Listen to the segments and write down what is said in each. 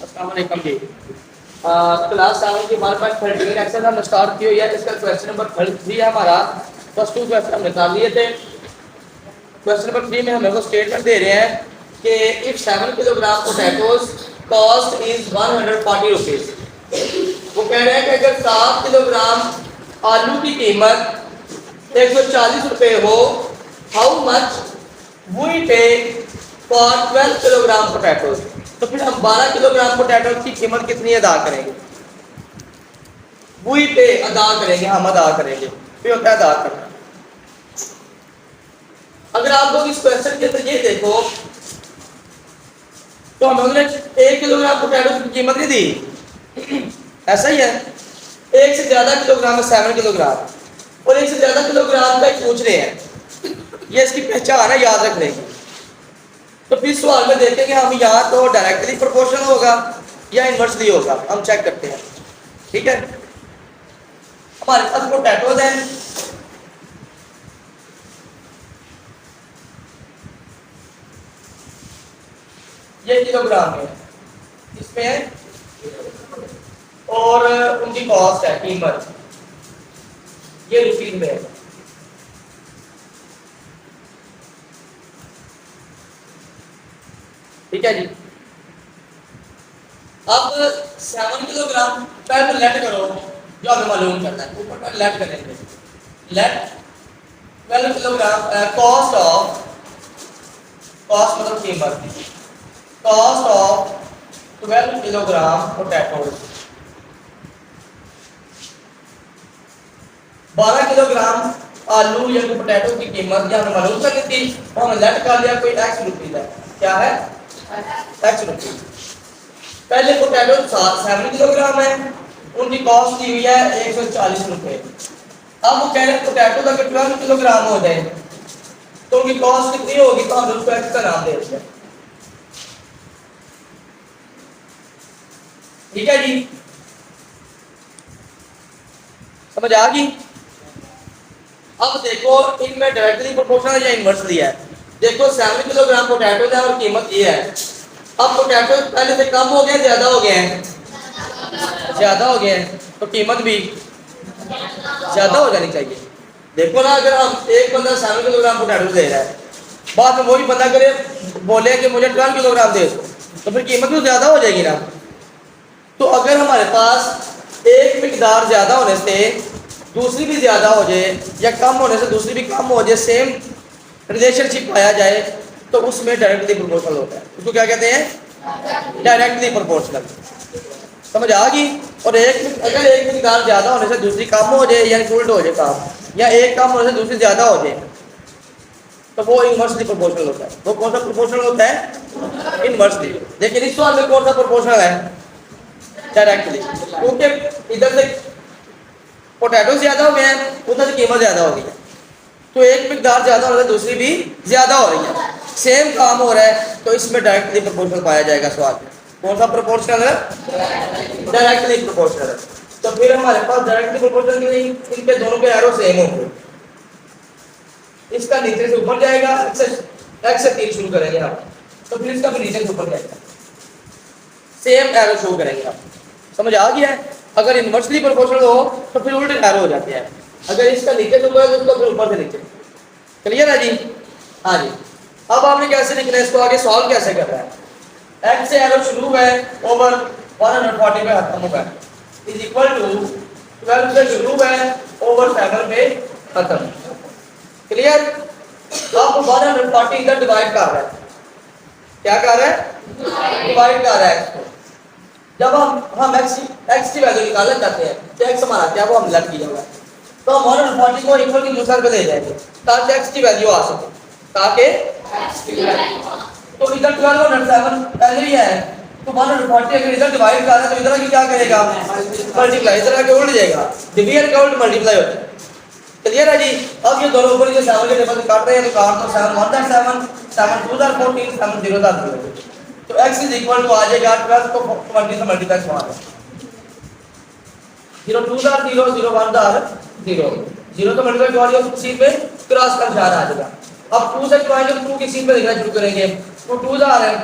अस्सलाम वालेकुम जी। क्लास 7 की हमारे पास 13 एक्सरसाइज हमने स्टार्ट की हुई है। इसका क्वेश्चन नंबर 3 है हमारा। फर्स्ट 2 क्वेश्चन हमने कर लिए थे। क्वेश्चन नंबर 3 में हमें को स्टेटमेंट दे रहे हैं कि if 7 kilogram potatoes cost is 140 rupees. वो कह रहे हैं कि अगर 7 किलोग्राम आलू की कीमत 140 रुपए हो, हाउ मच वी पे फॉर 12 किलोग्राम पोटैटोज। तो फिर हम 12 किलोग्राम पोटैटो की कीमत कितनी अदा करेंगे? वही पे अदा करेंगे, हम अदा करेंगे। फिर होता है अदा करना। अगर आप लोग इस क्वेश्चन के अंदर ये देखो तो हम लोगों ने 1 किलोग्राम पोटैटो की कीमत नहीं दी, ऐसा ही है। एक से ज्यादा किलोग्राम है 7 किलोग्राम और एक से ज्यादा किलोग्राम का पूछ रहे हैं। ये इसकी पहचान है, याद रखने की। तो फिर सवाल में देखेंगे हम यहाँ तो डायरेक्टली प्रोपोर्शनल होगा या इनवर्सली होगा, हम चेक करते हैं। ठीक है, हमारे पास पोटैटोज हैं। ये किलोग्राम है इसमें और उनकी कॉस्ट है, कीमत ये रुपीज में है। ठीक है जी। अब 7 किलोग्राम पहले तो लेट करो, जो हमें मालूम करना है ऊपर पर लेट करेंगे। Let 12 kilogram cost of, cost मतलब कीमत, cost of 12 kilogram potatoes. 12 kilogram आलू या पोटैटो की कीमत या हमें मालूम करनी थी, तो हमने लेट कर लिया। कोई एक्स रुपीज है, क्या है एक्स रुपीज। पहले पोटैटो 7 किलोग्राम है, उनकी कॉस्ट दी हुई है 140 रुपए। अब वो कह रहे हैं पोटैटो अगर 12 किलोग्राम हो जाए तो उनकी कॉस्ट कितनी होगी, तो हम उसको एक्स का नाम दे देते हैं। ठीक है जी, समझ आ गई। अब देखो इनमें डायरेक्टली प्रोपोर्शनल या इनवर्सली है। देखो 7 किलोग्राम पोटैटो है और कीमत ये है। अब पोटैटो पहले से कम हो गए, ज्यादा हो गए हैं, ज्यादा हो गए हैं, तो कीमत भी ज्यादा हो जानी चाहिए। देखो ना, अगर हम एक बंदा 7 किलोग्राम पोटैटो दे रहा है, बाद में वही बंदा करे बोले कि मुझे 12 किलोग्राम दे दो, तो फिर कीमत तो ज्यादा हो जाएगी ना। तो अगर हमारे पास एक मिकदार ज्यादा होने से दूसरी भी ज्यादा हो जाए या कम होने से दूसरी भी कम हो जाए, सेम रिलेशनशिप पाया जाए, तो उसमें डायरेक्टली प्रोपोर्शनल होता है। उसको क्या कहते हैं? Directly proportional. समझ आ गई। और एक अगर एक मिकदार ज्यादा होने से दूसरी कम हो जाए या उल्ट हो जाए काम, या एक कम होने से दूसरी ज्यादा हो जाए, तो वो इनवर्सली प्रोपोर्शनल होता है। वो कौन सा प्रोपोर्शनल होता है? इनवर्सली। लेकिन इस सवाल में कौन सा प्रोपोर्शनल है? डायरेक्टली। क्योंकि इधर से पोटैटो ज्यादा हो गए हैं, उधर से कीमत ज्यादा हो गई है, तो एक मिकदार ज्यादा हो रहा है, दूसरी भी ज्यादा हो रही है, सेम काम हो रहा है, तो इसमें डायरेक्टली प्रोपोर्शनल पाया जाएगा। सवाल में कौन सा प्रोपोर्शनल है? डायरेक्टली प्रोपोर्शनल है। तो फिर हमारे पास डायरेक्टली प्रोपोर्शनल के लिए इनके दोनों के एरो सेम होंगे। इसका नीचे से ऊपर जाएगा, एक्स से 3 शुरू करेंगे हम, तो फिर इसका भी नीचे से ऊपर जाएगा, सेम एरो शो करेंगे हम। समझ आ गया है। अगर इनवर्सली प्रोपोर्शनल हो तो फिर उल्टे एरो हो जाते हैं। अगर इसका नीचे से ऊपर है तो उसका फिर ऊपर से नीचे। क्लियर है जी? हाँ जी। अब आपने कैसे लिखना है इसको, आगे सॉल्व कैसे करना है? x से एरो शुरू है, ओवर 140 पे खत्म होगा, इज इक्वल टू 12 से शुरू है, ओवर 7 पे खत्म। क्लियर? अब 140 इधर डिवाइड कर रहा है, क्या कर रहा है? डिवाइड कर रहा है x को। जब हम x की वैल्यू निकालना चाहते हैं तो x हमारा क्या वो हम लग किया हुआ है, तो हम 140 को इक्वल की दूसरे पे ले जाएंगे ताकि x की वैल्यू आ सके, ताकि x की वैल्यू। तो इधर 12 और 7 पहले ही है, तो 140 अगर इधर डिवाइड कर रहा है तो इधर की क्या करेगा? मल्टीप्लाई। इधर आके उल्ट जाएगा, डिवीजन का उल्ट मल्टीप्लाई होता है। क्लियर है जी? अब ये दोनों ऊपर के 7 के टेबल काट रहे हैं, तो काट दो। 7 1 7 7 2 14 7 0 0, तो x इज इक्वल टू आ जाएगा 12 को 20 से मल्टीप्लाई करना है। 0 2 0 0 0 1 0 0 तो मल्टीप्लाई करवा दिया, उसी पे क्रॉस का निशान आ जाएगा। अब 2 से ट्राई तो 2 की सीध पे लिखना शुरू करेंगे, तो 2 जा रहे हैं,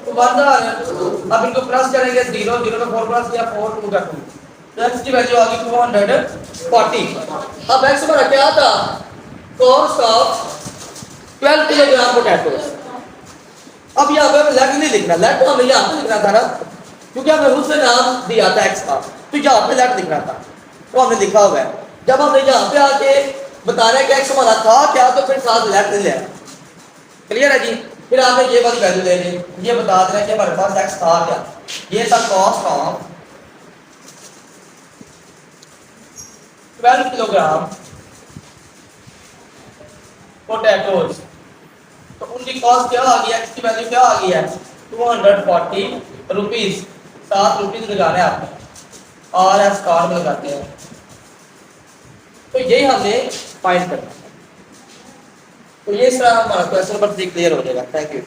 2 1000 अब इनको प्लस करेंगे 0 0 का 4 प्लस किया 4 2 का 2 तो x की वैल्यू आ गई 240 अब x हमारा क्या था कॉस्ट ऑफ 12 किलोग्राम पोटैटो अब यहाँ पे हमें लेट नहीं लिखना लेट तो हमें यहाँ पे लिखना था ना क्योंकि हमने उससे नाम दिया था x का तो यहाँ पे लेट लिखना था तो हमने लिखा हुआ है जब हमने यहाँ पे आके बताना है कि x हमारा था क्या तो फिर साथ लेट ले लिया क्लियर है जी फिर आपने ये वाली वैल्यू लेनी ये बता देना कि हमारे पास x था क्या ये था कॉस्ट ऑफ 12 किलोग्राम पोटैटोज तो उनकी कॉस्ट क्या आ गई है x की वैल्यू क्या आ गई है 240 रुपीज 7 रुपीज लगाने आपने और एस कार्ड में लगाते हैं तो यही हमने फाइंड करना तो ये इस तरह हमारा क्वेश्चन नंबर 3 क्लियर हो जाएगा थैंक यू